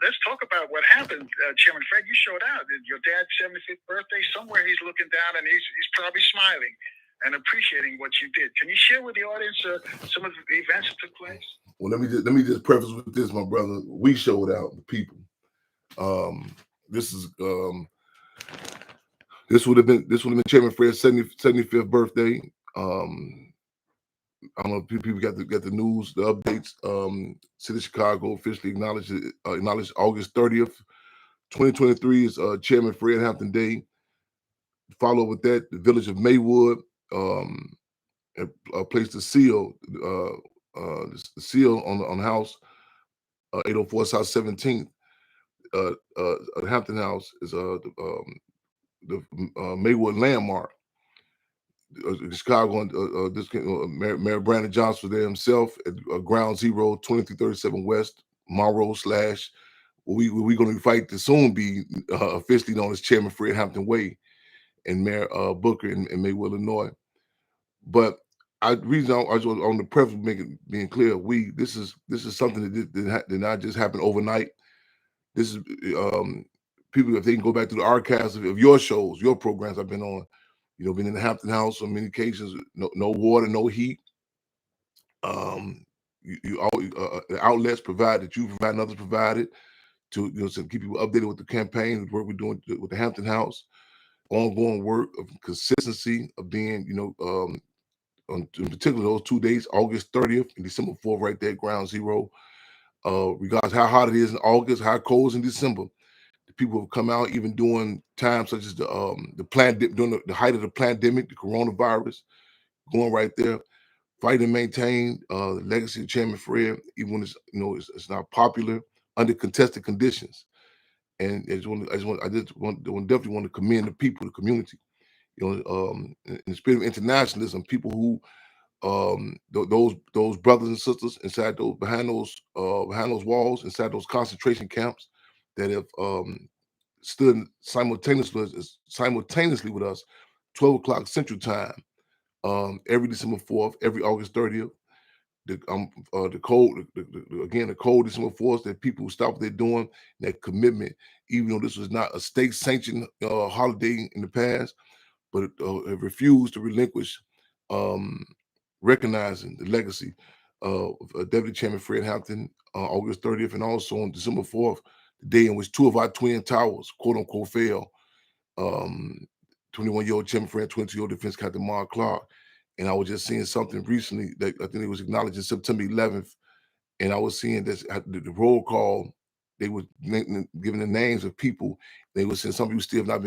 let's talk about what happened, Chairman Fred. You showed out. Your dad's 75th birthday. Somewhere he's looking down and he's probably smiling and appreciating what you did. Can you share with the audience some of the events that took place? Well, let me just preface with this, my brother. We showed out, the people. Um, this is this would have been Chairman Fred's 75th birthday. I don't know if people got the news, the updates. City of Chicago officially acknowledged August 30th, 2023 is Chairman Fred Hampton Day. Follow with that, the village of Maywood placed the seal, the seal on the house, 804 South 17th. Hampton House is the Maywood landmark. Chicago, Mayor Brandon Johnson was there himself at Ground Zero, 2337 West, Monroe slash. We're going to fight to soon be officially known as Chairman Fred Hampton Way and Mayor Booker in Maywood, Illinois. But reason I just on the preface being clear, this is something that did not just happen overnight. This is people, if they can go back to the archives of your shows, your programs I've been on, been in the Hampton House on many occasions, no water, no heat. The outlets provided that you provide and others provided to keep people updated with the campaign, the work we're doing with the Hampton House, ongoing work of consistency of being, in particular those 2 days, August 30th and December 4th, right there at Ground Zero. Regardless how hot it is in August, how cold is in December, the people have come out even during times such as during the height of the pandemic, the coronavirus, going right there, fight and maintain the legacy of Chairman Fred, even when it's not popular, under contested conditions. And I definitely want to commend the people, the community, in the spirit of internationalism, people who those brothers and sisters inside those behind those walls, inside those concentration camps that have stood simultaneously with us, 12 o'clock Central Time, every December 4th, every August 30th. The cold December 4th, that people stop what they're doing, that commitment, even though this was not a state sanctioned holiday in the past, but it refused to relinquish recognizing the legacy of Deputy Chairman Fred Hampton, August 30th, and also on December 4th, the day in which two of our twin towers, quote unquote, fell. 21-year-old Chairman Fred, 22-year-old Defense Captain Mark Clark. And I was just seeing something recently that I think it was acknowledged September 11th, and I was seeing this the roll call. They were giving the names of people. They were saying some people still have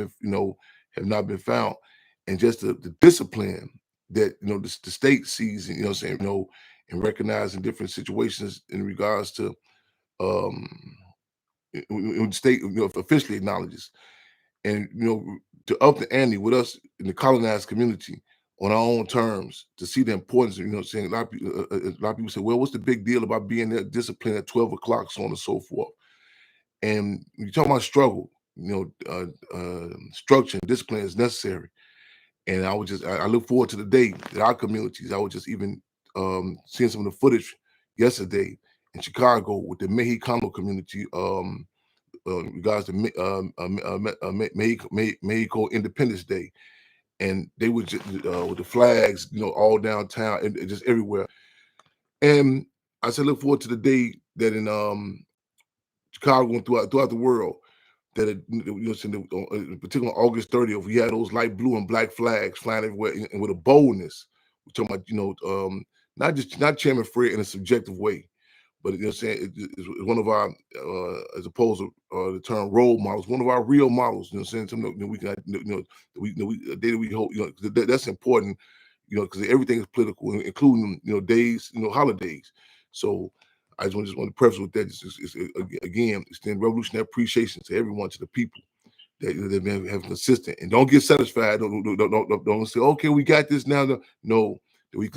not been found, and just the discipline that the state sees, and recognizing different situations in regards to when the state officially acknowledges, and to up the ante with us in the colonized community on our own terms, to see the importance of, saying a lot of people say, well, what's the big deal about being there disciplined at 12 o'clock, so on and so forth. And when you talk about struggle, structure and discipline is necessary. And I look forward to the day that our communities, I was just even seeing some of the footage yesterday in Chicago with the Mexicano community, regards to Mexico Independence Day. And they were just with the flags, all downtown and just everywhere. And I said, look forward to the day that in Chicago and throughout the world, that in particular August 30th, we had those light blue and black flags flying everywhere, and with a boldness. We're talking about, not Chairman Fred in a subjective way, but it's one of our, as opposed to the term role models, one of our real models. Something that we can, a day that we hope, that's important, because everything is political, including days, holidays. So I just want to preface with that. Again, extend revolutionary appreciation to everyone, to the people that have consistent, and don't get satisfied. Don't say, okay, we got this now. No, we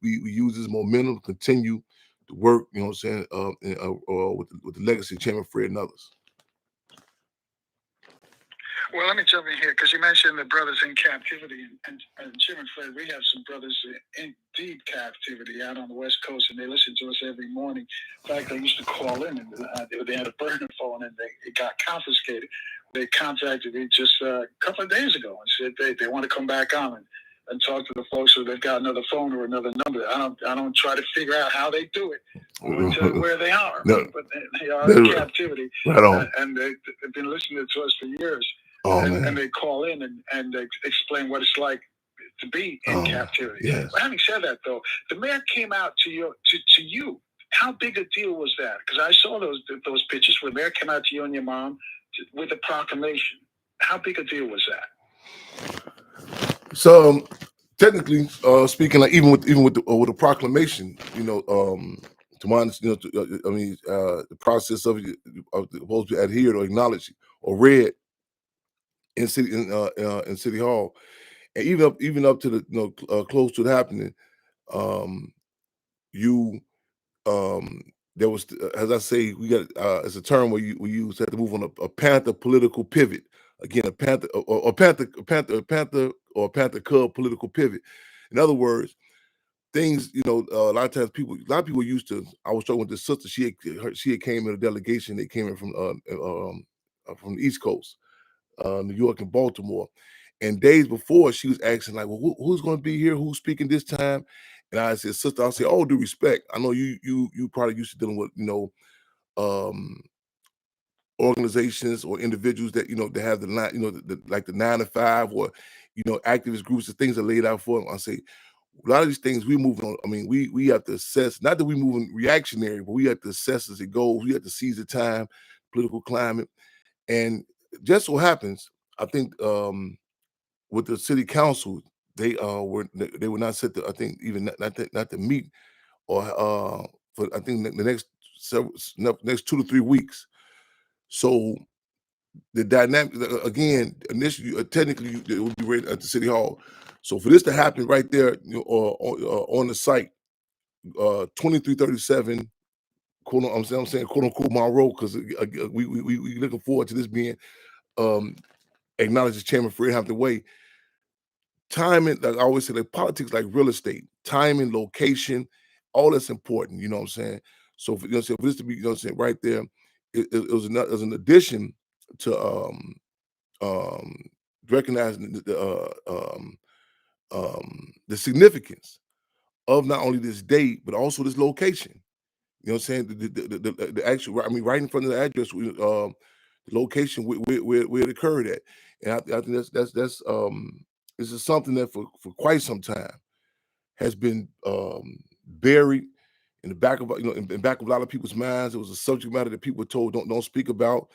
use this momentum to continue to work. With the legacy of Chairman Fred and others. Well, let me jump in here because you mentioned the brothers in captivity, and Jim and Fred, we have some brothers in deep captivity out on the West Coast, and they listen to us every morning. In fact, they used to call in, and they had a burner phone, and it got confiscated. They contacted me just a couple of days ago and said they want to come back on and talk to the folks so they've got another phone or another number. I don't try to figure out how they do it or where they are, No, but they are in captivity, right on. and they've been listening to us for years. Oh, and they call in and explain what it's like to be in captivity. Yes. But having said that, though, the mayor came out to you. How big a deal was that? Because I saw those pictures where the mayor came out to you and your mom with a proclamation. How big a deal was that? So technically speaking, like even with the proclamation, to my understanding, the process of it supposed to be adhered or acknowledged or read in city hall, and even up to the close to it happening, um, you there was, as I say, we got it's a term where you had to move on a panther political pivot. Again, a panther or a panther cub political pivot. In other words, things, a lot of people used to. I was talking with this sister. She had came in a delegation. They came in from the East Coast, New York and Baltimore. And days before, she was asking like, "Well, who's going to be here? Who's speaking this time?" And I said, "Sister, I say, all due respect. I know you probably used to dealing with um, organizations or individuals that they have the line, like the 9 to 5 or activist groups and things are laid out for them." I say, a lot of these things we moving on. I mean, we have to assess. Not that we moving reactionary, but we have to assess as it goes. We have to seize the time, political climate, and just so happens, I think with the city council, they were not set to. I think even not to meet or for I think the next 2 to 3 weeks. So the dynamic again initially technically it will be ready at the city hall. So for this to happen right there, on the site, 2337 I'm saying quote unquote Monroe, because we looking forward to this being um acknowledged as Chairman Fred Hampton Way. Timing, like I always say, like politics, like real estate, timing, location, all that's important. You know what I'm saying? So for this to be, right there, it was an addition to um, recognizing the significance of not only this date but also this location. You know what I'm saying? The actual, I mean, right in front of the address, the location where it occurred at, and I think that's this is something that for quite some time has been buried in the back of in back of a lot of people's minds. It was a subject matter that people were told don't speak about,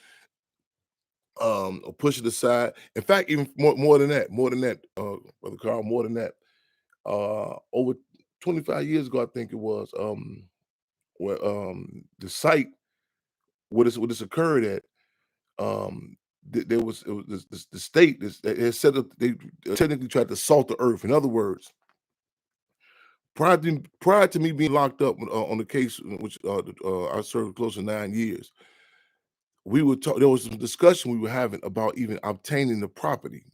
or push it aside. In fact, even more than that, Brother Carl, more than that. Over 25 years ago, I think it was, where the site where this occurred at, there was it was the state they had set up. They technically tried to salt the earth. In other words, prior to me being locked up on the case, which I served close to 9 years, we were there was some discussion we were having about even obtaining the property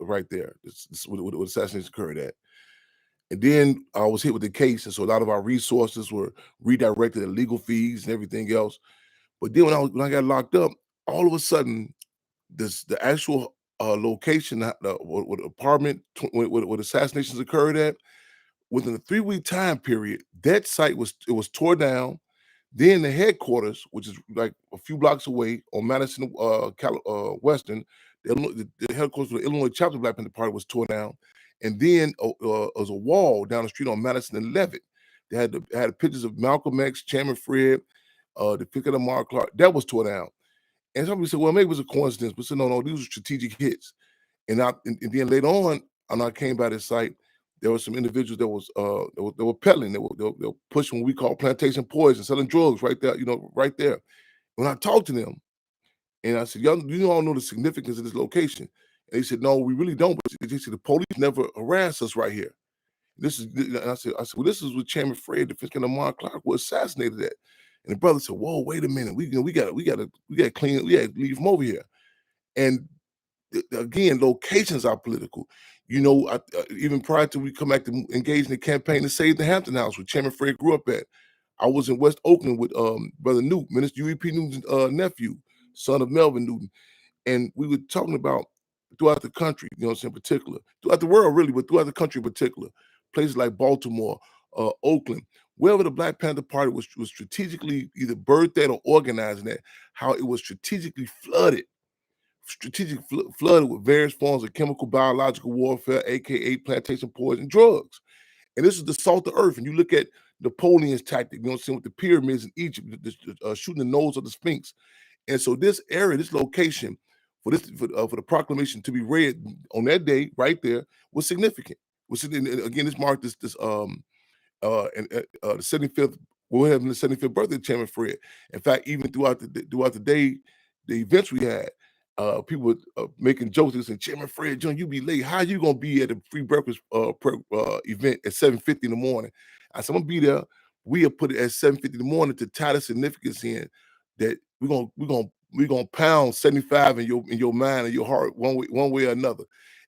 right there. This what assassination occurred at. And then I was hit with the case, and so a lot of our resources were redirected at legal fees and everything else. But then when I got locked up, all of a sudden, the actual location, what apartment where the assassinations occurred at, within a 3 week time period, that site was tore down. Then the headquarters, which is like a few blocks away on Madison Western, the headquarters of the Illinois chapter of Black Panther Party was torn down, and then was a wall down the street on Madison and Levitt. They had pictures of Malcolm X, Chairman Fred, the figure of Mark Clark. That was torn down. And somebody said, well, maybe it was a coincidence, but said, no, these were strategic hits. And then later on, when I came by this site, there were some individuals that was they were peddling, they were pushing what we call plantation poison, selling drugs right there, right there. When I talked to them, and I said, y'all, you all know the significance of this location. And they said, no, we really don't. But they said the police never harassed us right here. And I said, well, this is what Chairman Fred, the fifth of Mark Clark, was assassinated at. And the brother said, whoa, wait a minute, we got to leave him over here. And again, locations are political. Even prior to we come back to engage in the campaign to save the Hampton House, where Chairman Fred grew up at. I was in West Oakland with Brother Newt, Minister UEP Newton's nephew, son of Melvin Newton. And we were talking about throughout the country, in particular, throughout the world, really, but throughout the country in particular, places like Baltimore, Oakland, wherever the Black Panther Party was strategically either birthed at or organizing at, how it was flooded with various forms of chemical, biological warfare, aka plantation poison, drugs. And this is the salt of earth. And you look at Napoleon's tactic, with the pyramids in Egypt, shooting the nose of the Sphinx. And so this area, this location, for the proclamation to be read on that day, right there, was significant. And again, this marked the 75th. We're having the 75th birthday of Chairman Fred. In fact, even throughout the day, the events we had, people were making jokes and saying, "Chairman Fred, John, you be late. How you gonna be at a free breakfast event at 7:50 in the morning?" I said, "I'm gonna be there." We have put it at 7:50 in the morning to tie the significance in that we're gonna pound 75 in your mind and your heart one way or another.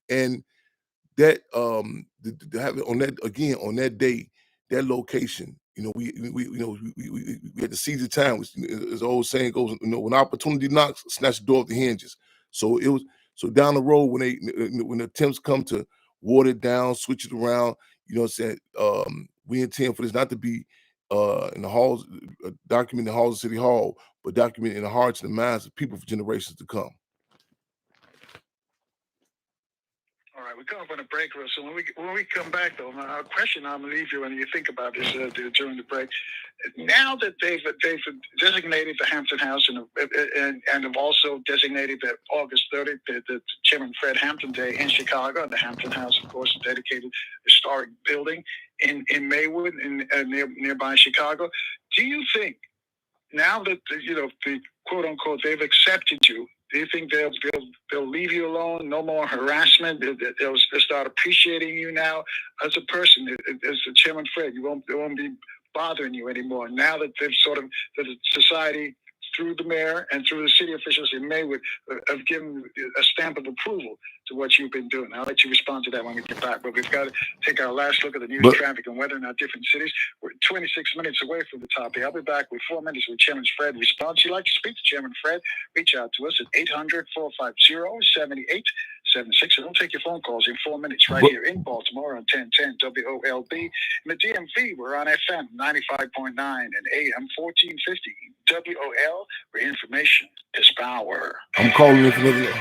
And that to have it on that again on that day, that location, we had to seize the time. As the old saying goes, when opportunity knocks, snatch the door off the hinges. So it was down the road when attempts come to water it down, switch it around, what I'm saying, we intend for this not to be in the halls, document in the halls of City Hall, but document in the hearts and the minds of people for generations to come. All right, we're coming up on a break, so when we come back, though, a question I'm gonna leave you when you think about this during the break. Now that they've designated the Hampton House and have also designated that August 30th, the Chairman Fred Hampton Day in Chicago, and the Hampton House, of course, is dedicated historic building in Maywood, nearby Chicago. Do you think now that the quote unquote they've accepted you? Do you think they'll leave you alone? No more harassment. They'll start appreciating you now as a person, as the Chairman Fred. They won't be bothering you anymore. Now that they've that the society, through the mayor and through the city officials in Maywood, have given a stamp of approval to what you've been doing. I'll let you respond to that when we get back. But we've got to take our last look at the news, traffic, and weather in our different cities. We're 26 minutes away from the topic. I'll be back with 4 minutes with Chairman Fred response. You'd like to speak to Chairman Fred? Reach out to us at 800-450-7876. And we'll take your phone calls in 4 minutes right here in Baltimore on 1010 WOLB. In the DMV, we're on FM 95.9 and AM 1450 WOL, where information is power. I'm calling in for the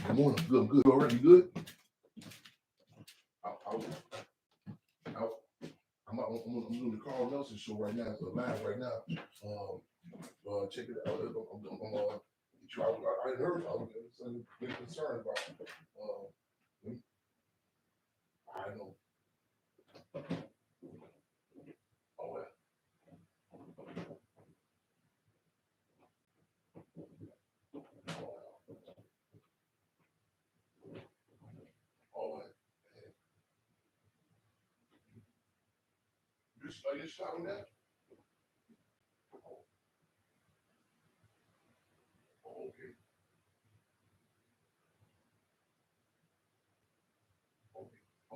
Good morning. Good. Already good. I'm doing the Carl Nelson show right now. It's live right now. Check it out. I heard I was concerned about. I know. Oh, yeah. All right. You shot on that? Oh, okay.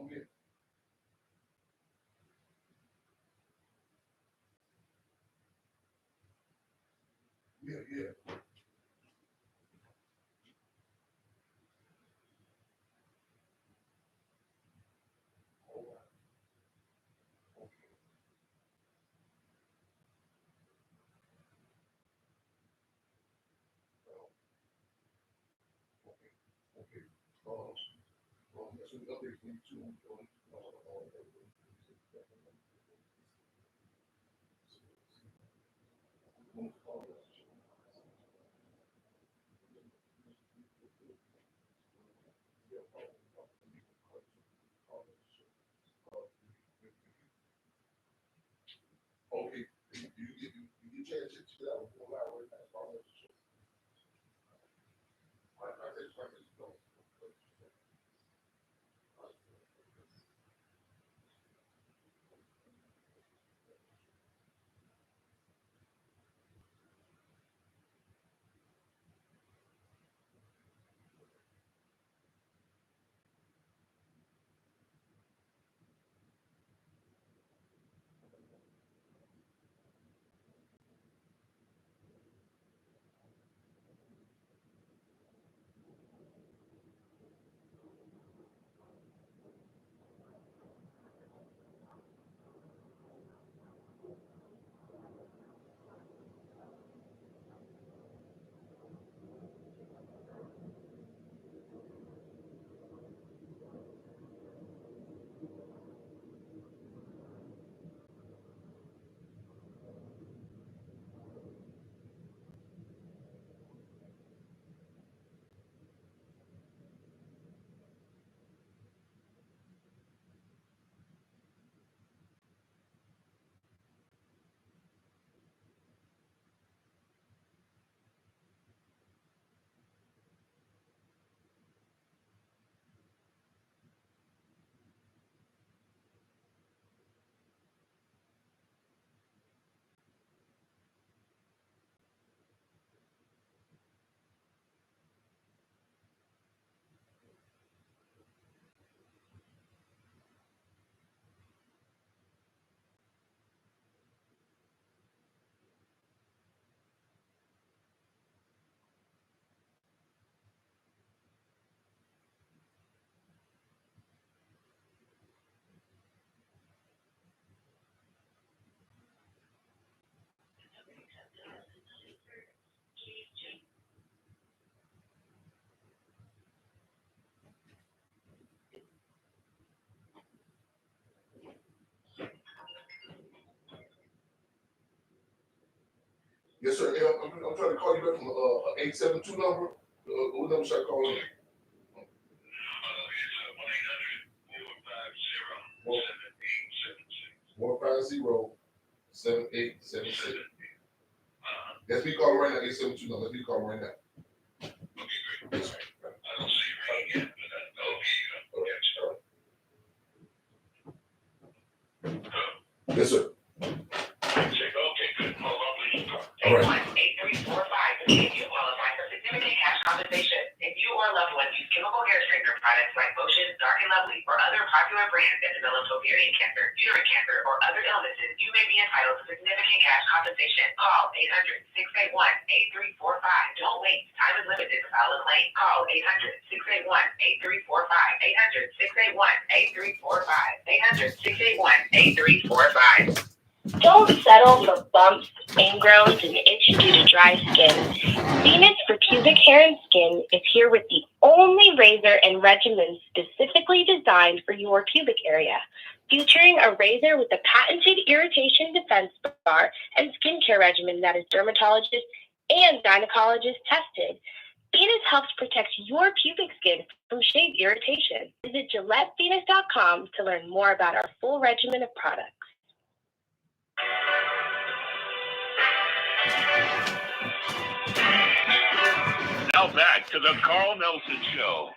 Okay. Yeah. Okay. That's an update for you too. call you back from 872 number? What number should I call in? 150-7876. That's me calling right now. 872 number. That's me calling right now. Yes, sir. I don't see your ring yet, but okay. Yes, sir. Okay, good. All right. 8345 to see if you qualify for significant cash compensation. If you or a loved one use chemical hair straightener products like Motion, Dark and Lovely, or other popular brands that develop ovarian cancer, uterine cancer, or other illnesses, you may be entitled to significant cash compensation. Call 800-681-8345. Don't wait. Time is limited to file a claim. Call 800-681-8345. 800-681-8345. 800-681-8345. Don't settle for bumps, ingrowns, and itch due to dry skin. Venus for Pubic Hair and Skin is here with the only razor and regimen specifically designed for your pubic area, featuring a razor with a patented irritation defense bar and skincare regimen that is dermatologist and gynecologist tested. Venus helps protect your pubic skin from shave irritation. Visit GilletteVenus.com to learn more about our full regimen of products. Now back to the Carl Nelson Show.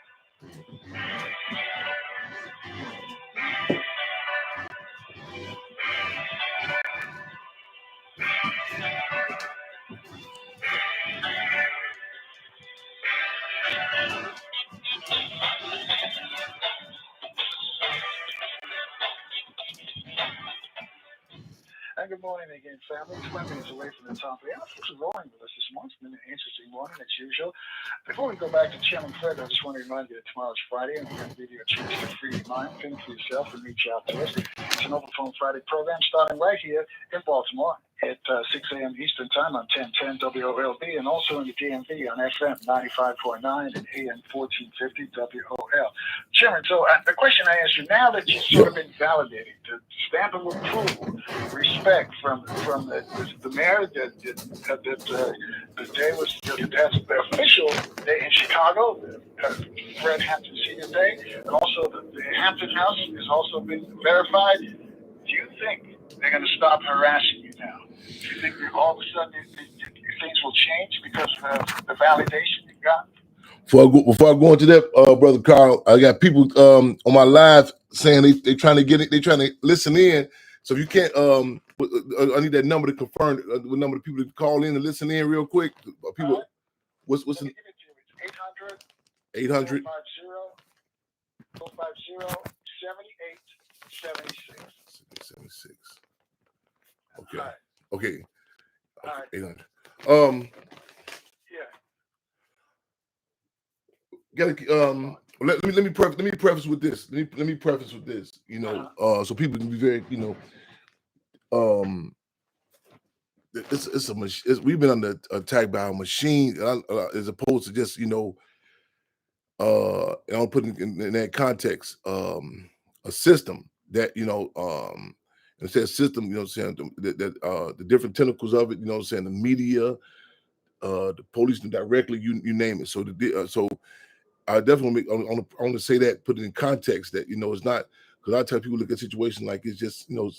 And good morning again, family. 20 minutes away from the top of the hour. Thanks for rolling with us this morning. It's been an interesting morning, as usual. Before we go back to Chairman Fred, I just want to remind you that tomorrow's Friday, and we're going to give you a chance to free your mind, think for yourself, and reach out to us. It's an Open Phone Friday program starting right here in Baltimore at 6 a.m. Eastern Time on 1010 WOLB, and also in the DMV on FM 95.9 and AM 1450 WOL. Chairman, so the question I ask you, now that you've sort of been validated, the stamp of approval, respect from the mayor that the day was that's the official day in Chicago, Fred Hampton Senior Day, and also the Hampton House has also been verified. Do you think they're going to stop harassing you now? Do you think that all of a sudden things will change because of the validation you got? Before I go into that, Brother Carl, I got people on my live saying they trying to get it, they trying to listen in. So if you can't, I need that number to confirm the number of people to call in and listen in real quick. People, what's the 800 7876. Okay. Right. Okay. Right. 800. Yeah. Let me preface with this. Let me preface with this. You know, so people can be very, you know, we've been under attack by a machine as opposed to just, you know, I'll put it in that context, a system that, you know, and say a system, you know what I'm saying, the different tentacles of it, you know what I'm saying, the media, the police directly, you name it. So so I definitely I want to say that, put it in context that, you know, it's not, because I tell people look at a situation like it's just, you know,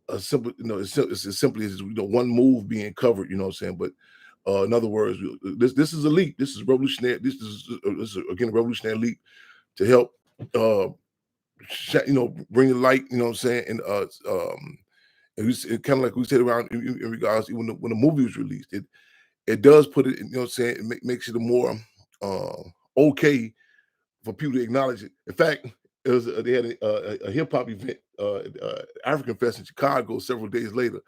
a simple, you know, it's as simply as, you know, one move being covered, you know what I'm saying. But in other words, this is a leap. This is revolutionary. This is again a revolutionary leap to help, you know, bring the light. You know what I'm saying, and kind of like we said around in regards when the movie was released, it does put it. You know what I'm saying, it makes it a more okay for people to acknowledge it. In fact, it was they had a hip hop event, African Fest in Chicago several days later,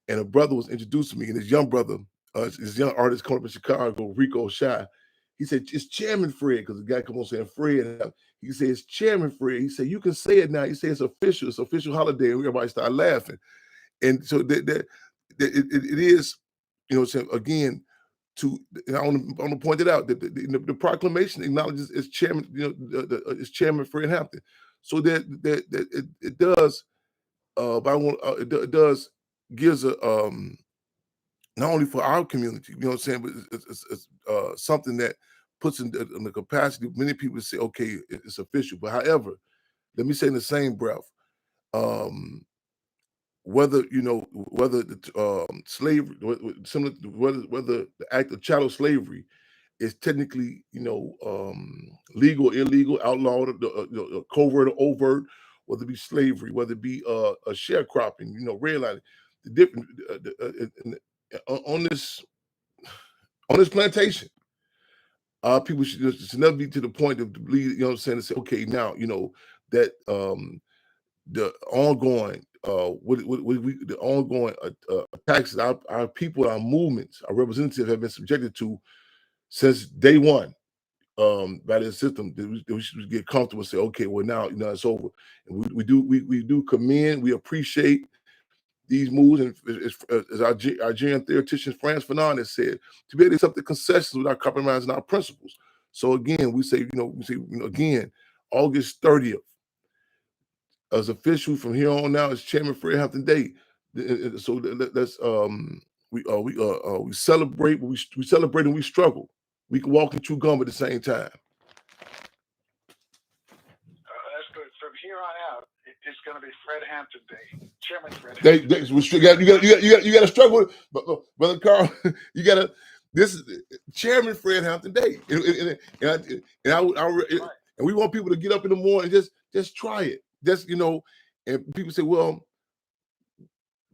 and a brother was introduced to me, and his young brother, his young artist coming up in Chicago, Rico Shy. He said, "It's Chairman Fred," because the guy come on saying Fred. He said, "It's Chairman Fred." He said, "You can say it now." He said, It's official holiday," and everybody started laughing. And so it is, you know, saying again. I want to point it out that the proclamation acknowledges as Chairman, you know, it's Chairman Fred Hampton. So that it does, but it does gives a not only for our community, you know what I'm saying, but it's something that puts in the capacity of many people to say, okay, it's official. But however, let me say in the same breath, um, whether whether the slavery, similar, whether the act of chattel slavery is technically legal, illegal, outlawed, covert or overt, whether it be slavery, whether it be a sharecropping, redlining, the different on this plantation. People should never be to the point of believe, what I'm saying, to say, okay, now, that the ongoing the ongoing attacks that our people, our movements, our representatives have been subjected to since day one, by the system, that we should get comfortable and say, okay, well, now, it's over. And we do commend, we appreciate these moves, and as our Nigerian theoretician Franz Fanon has said, to be able to accept the concessions without compromising our principles. So again, we say, again, August 30th, as official from here on out, as Chairman Fred Hampton Day. So let's we celebrate, but we celebrate and we struggle. We can walk and chew gum at the same time. That's good. From here on out, it's going to be Fred Hampton Day. Chairman Fred Hampton. You got to struggle, brother Carl. You got to. This is Chairman Fred Hampton Day, and we want people to get up in the morning and just try it. Just and people say, well,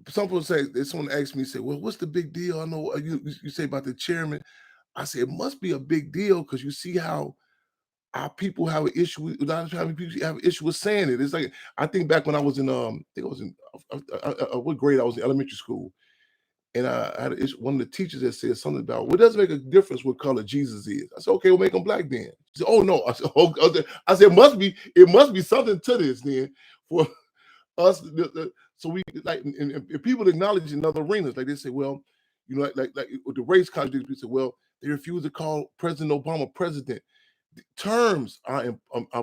some people say, someone asked me, say, well, what's the big deal? I know you say about the chairman. I say it must be a big deal because you see how our people have an issue with, not having people have an issue with saying it. It's like, I think back when I was in, I think I was in, what grade I was in elementary school. And I had an issue, one of the teachers that said something about, well, it doesn't make a difference what color Jesus is. I said, okay, we'll make him black then. She said, oh no. I said, it must be something to this then for us. So we like, and people acknowledge in other arenas, like they say, well, like with the race contradiction, we say, well, they refuse to call President Obama president. The terms are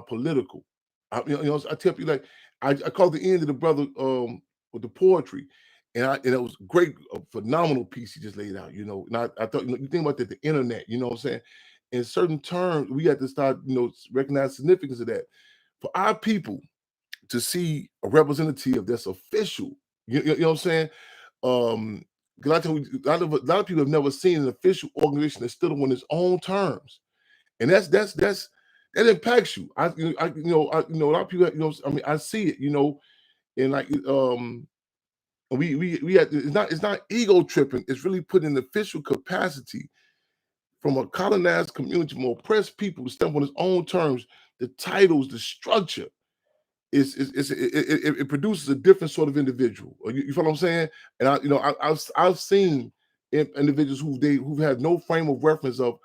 political. I tell people, like, I call the end of the brother with the poetry, and it was great, a phenomenal piece he just laid out. And I thought, you think about the internet, what I'm saying. In certain terms, we have to start, recognize the significance of that for our people to see a representative that's official. You know what I'm saying? Because a lot of people have never seen an official organization that stood on its own terms, and that impacts you. A lot of people, I see it, and like we had, it's not ego tripping. It's really put in official capacity from a colonized community, from oppressed people to step on its own terms. The titles, the structure. It produces a different sort of individual. You feel what I'm saying? And I've seen individuals who've had no frame of reference of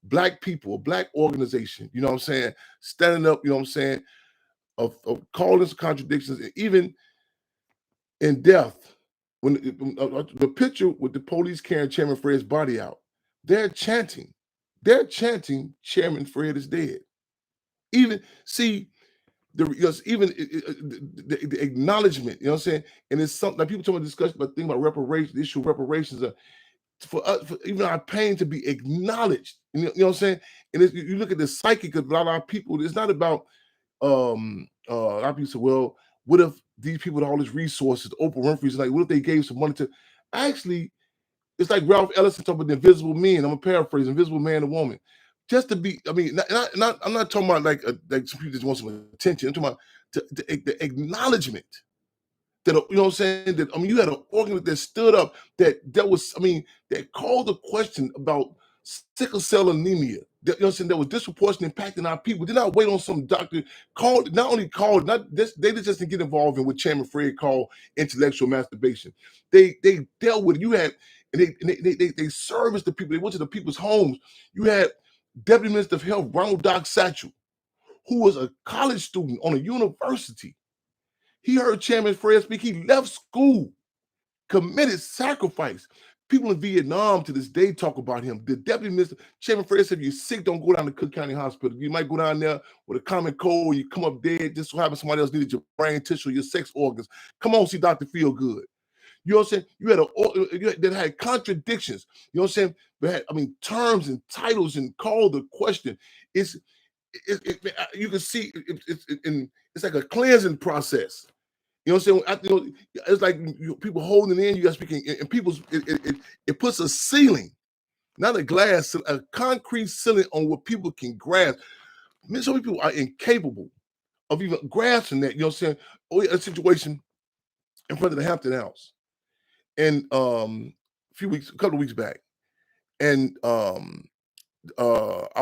black people, a black organization. You know what I'm saying? Standing up. You know what I'm saying? Of calling some contradictions, and even in death, when the picture with the police carrying Chairman Fred's body out, they're chanting, Chairman Fred is dead. Even see. The acknowledgement, you know what I'm saying? And it's something like people talk about discussion about thing about reparations, the issue of reparations, for us, for even our pain to be acknowledged. You know what I'm saying? And you look at the psychic of a lot of our people, it's not about a lot of people say, well, what if these people with all these resources, Oprah Winfrey's, like, what if they gave some money to actually, it's like Ralph Ellison talking about the invisible men. I'm gonna paraphrase, invisible man and woman. Just to be, I mean, I'm not talking about like some people just want some attention. I'm talking about the acknowledgement that, you know what I'm saying, that, you had an organ that stood up, that was, that called the question about sickle cell anemia. That, you know what I'm saying, that was disproportionately impacting our people. Did not wait on some doctor, they just didn't get involved in what Chairman Fred called intellectual masturbation. They dealt with it. You had, and they serviced the people. They went to the people's homes. You had Deputy Minister of Health Ronald Doc Satchel, who was a college student on a university. He heard Chairman Fred speak. He left school, committed sacrifice. People in Vietnam to this day talk about him. The deputy minister, Chairman Fred said, if you're sick, don't go down to Cook County Hospital. You might go down there with a common cold, you come up dead, just so happens somebody else needed your brain tissue, your sex organs. Come on, see Dr. Feelgood. You know what I'm saying? That had contradictions. You know what I'm saying? But had, I mean, terms and titles and call the question. It's you can see it's like a cleansing process. You know what I'm saying? It's like people holding it in. You guys speaking, and people's it puts a ceiling, not a glass, a concrete ceiling on what people can grasp. I mean, so many people are incapable of even grasping that. You know what I'm saying? A situation in front of the Hampton house, and a couple of weeks back, and I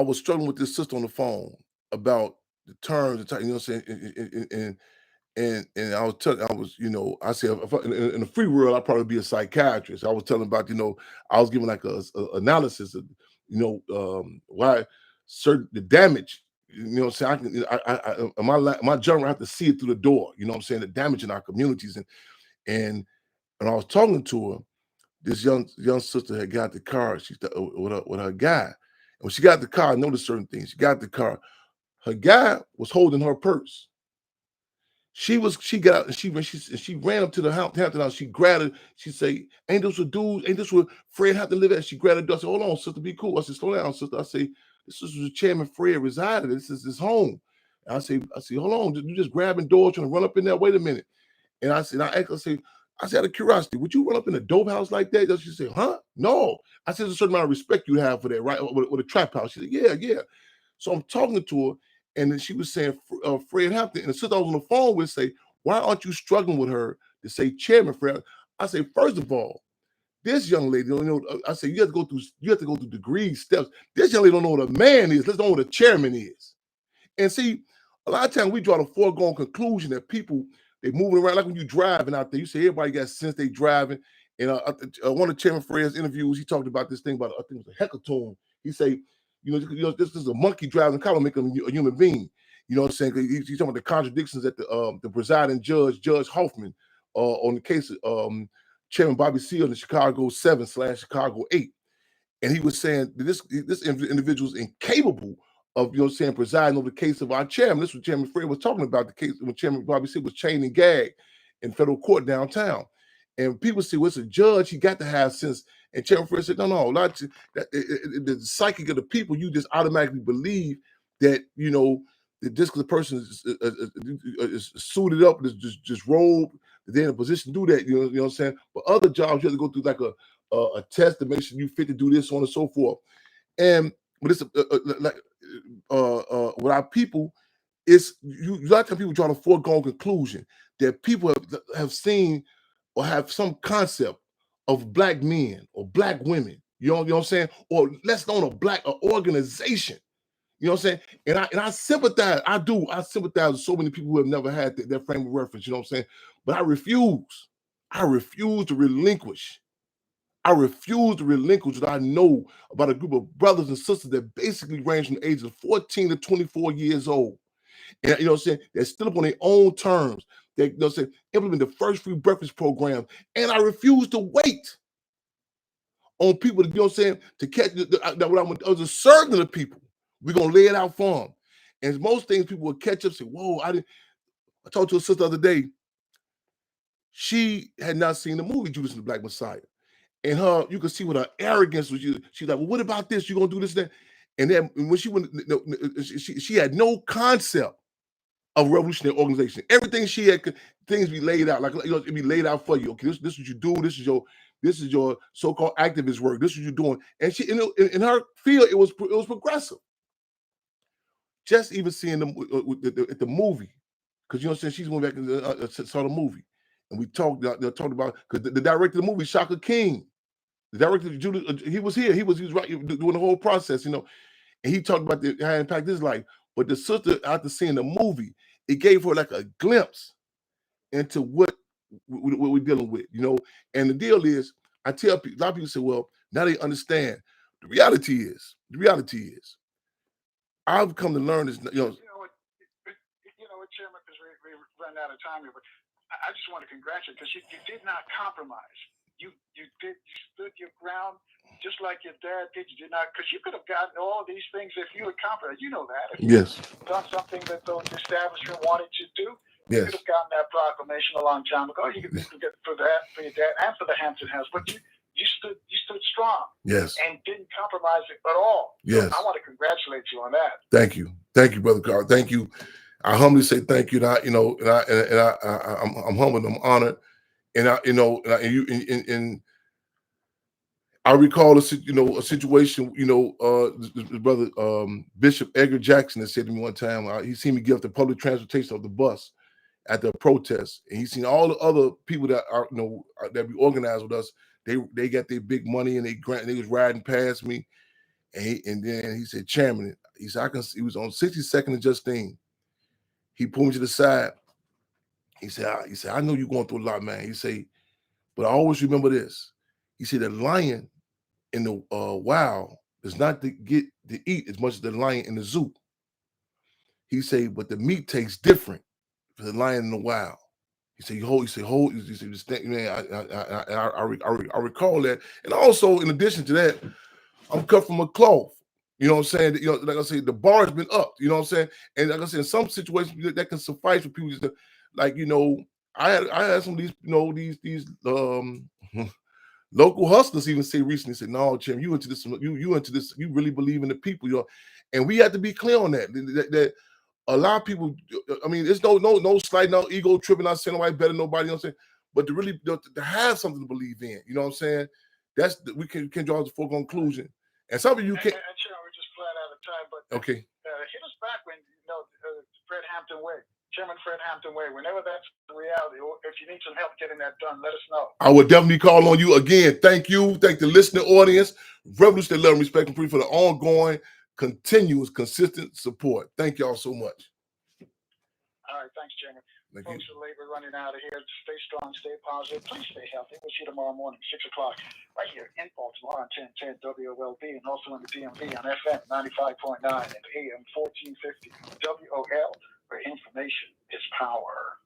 was struggling with this sister on the phone about the terms and you know what I'm saying, and I was, I said, in the free world, I'd probably be a psychiatrist. I was telling about, I was giving like a analysis of, why the damage, what I'm saying, my journal, I have to see it through the door, you know what I'm saying, the damage in our communities. And I was talking to her, this young sister had got the car, with her guy. And when she got the car, I noticed certain things. She got the car, her guy was holding her purse. She got out and she ran up to the Hampton house. She grabbed it. She say, "Ain't this what dudes? Ain't this what Fred Hampton live at?" She grabbed the door. I said, "Hold on, sister, be cool." I said, "Slow down, sister." I say, "This is where Chairman Fred resided. This is his home." And I say, "Hold on, you just grabbing doors, trying to run up in there. Wait a minute." And I said, I said, out of curiosity, would you run up in a dope house like that? She said, "Huh? No." I said, "There's a certain amount of respect you have for that, right? With a trap house." She said, "Yeah, yeah." So I'm talking to her, and then she was saying, Fred Hampton. And the sister I was on the phone with say, "Why aren't you struggling with her to say Chairman Fred?" I say, "First of all, this young lady, I say you have to go through degree steps. This young lady don't know what a man is. Let's know what a chairman is." And see, a lot of times we draw the foregone conclusion that people, they moving around, like when you driving out there. You say everybody got sense, they driving. And one of Chairman Fred's interviews, he talked about this thing about, I think it was a hecatomb. He say, this is a monkey driving a car, make him a human being. You know what I'm saying? He's talking about the contradictions that the presiding judge, Judge Hoffman, on the case of Chairman Bobby Seale in the Chicago 7/Chicago 8. And he was saying that this individual is incapable of, presiding over the case of our chairman. This was Chairman Fred was talking about, the case when Chairman Bobby Seale was chained and gagged in federal court downtown. And people say, well, it's a judge, he got to have sense. And Chairman Fred said, no, the psychic of the people, you just automatically believe that, that just because the person is suited up, is just robed, they're in a position to do that, you know what I'm saying? But other jobs, you have to go through like a test to make sure you fit to do this, so on and so forth. And but it's like with our people, it's a lot of times people draw the foregone conclusion that people have seen or have some concept of black men or black women. You know what I'm saying? Or let's known a black organization. You know what I'm saying? And I sympathize. I sympathize with so many people who have never had that frame of reference. You know what I'm saying? But I refuse. I refuse to relinquish. I refuse to relinquish what I know about a group of brothers and sisters that basically range from the ages of 14 to 24 years old. And you know what I'm saying? They're still up on their own terms. They, implement the first free breakfast program. And I refuse to wait on people to, you know what I'm saying, to catch what I was serving the people. We're gonna lay it out for them. And most things people will catch up and say, whoa, I talked to a sister the other day. She had not seen the movie Judas and the Black Messiah. And you could see with her arrogance, she's like, well, what about this? You gonna do this, that? And then when she went, she had no concept of revolutionary organization. Everything she had, things be laid out, like it'd be laid out for you. Okay, this is what you do. This is your so-called activist work. This is what you're doing. And she, in her field, it was progressive. Just even seeing them at the movie, because you know what I'm saying, she's went back and saw the movie, and we talked about, because the director of the movie, Shaka King. The director, Judas, he was here. He was right doing the whole process, and he talked about how it impacted his life. But the sister, after seeing the movie, it gave her like a glimpse into what we're dealing with, And the deal is, I tell people, a lot of people say, well, now they understand. The reality is, I've come to learn this, Chairman, because we run out of time here, but I just want to congratulate you, because you did not compromise. You stood your ground just like your dad did. You did not, because you could have gotten all these things if you had compromised. You know that. If yes, you done something that the establishment wanted you to do, You could have gotten that proclamation a long time ago. You could get for that, for your dad, and for the Hampton House. But you stood strong. Yes. And didn't compromise it at all. Yes. So I want to congratulate you on that. Thank you, brother Carl. Thank you. I humbly say thank you. And I'm humbled. I'm honored. And I recall a situation. Brother Bishop Edgar Jackson has said to me one time. He seen me give up the public transportation of the bus at the protest, and he's seen all the other people that are that we organized with us. They got their big money and they was riding past me, and then he said, Chairman, he said he was on 62nd and Justine. He pulled me to the side. He said, I know you're going through a lot, man. He said, but I always remember this. He said, the lion in the wild does not get to eat as much as the lion in the zoo. He said, but the meat tastes different for the lion in the wild. He said, man, I recall that. And also, in addition to that, I'm cut from a cloth. You know what I'm saying? Like I said, the bar has been up. You know what I'm saying? And like I said, in some situations that can suffice for people just to, like, I had some of these these local hustlers even say recently, said, no, Jim, you into this, you really believe in the people, and we have to be clear on that a lot of people, I mean, it's no slight, no ego tripping, not saying nobody better than nobody, you know what I'm saying? But to really to have something to believe in, you know what I'm saying? We can draw the full conclusion. And some of you can't. And sure, we're just flat out of time, but okay. Hit us back when Fred Hampton Way, Chairman Fred Hampton Way. Whenever that's the reality, or if you need some help getting that done, let us know. I would definitely call on you again. Thank you. Thank the listening audience, Revolutionary Love and Respect and Free for the ongoing, continuous, consistent support. Thank y'all so much. All right, thanks, Chairman. Thank Folks, you. the labor running out of here. Stay strong, stay positive. Please stay healthy. We'll see you tomorrow morning, 6 o'clock, right here in Baltimore on 1010 WOLB and also in the DMV on FM 95.9 and AM 1450 WOL, where information is power.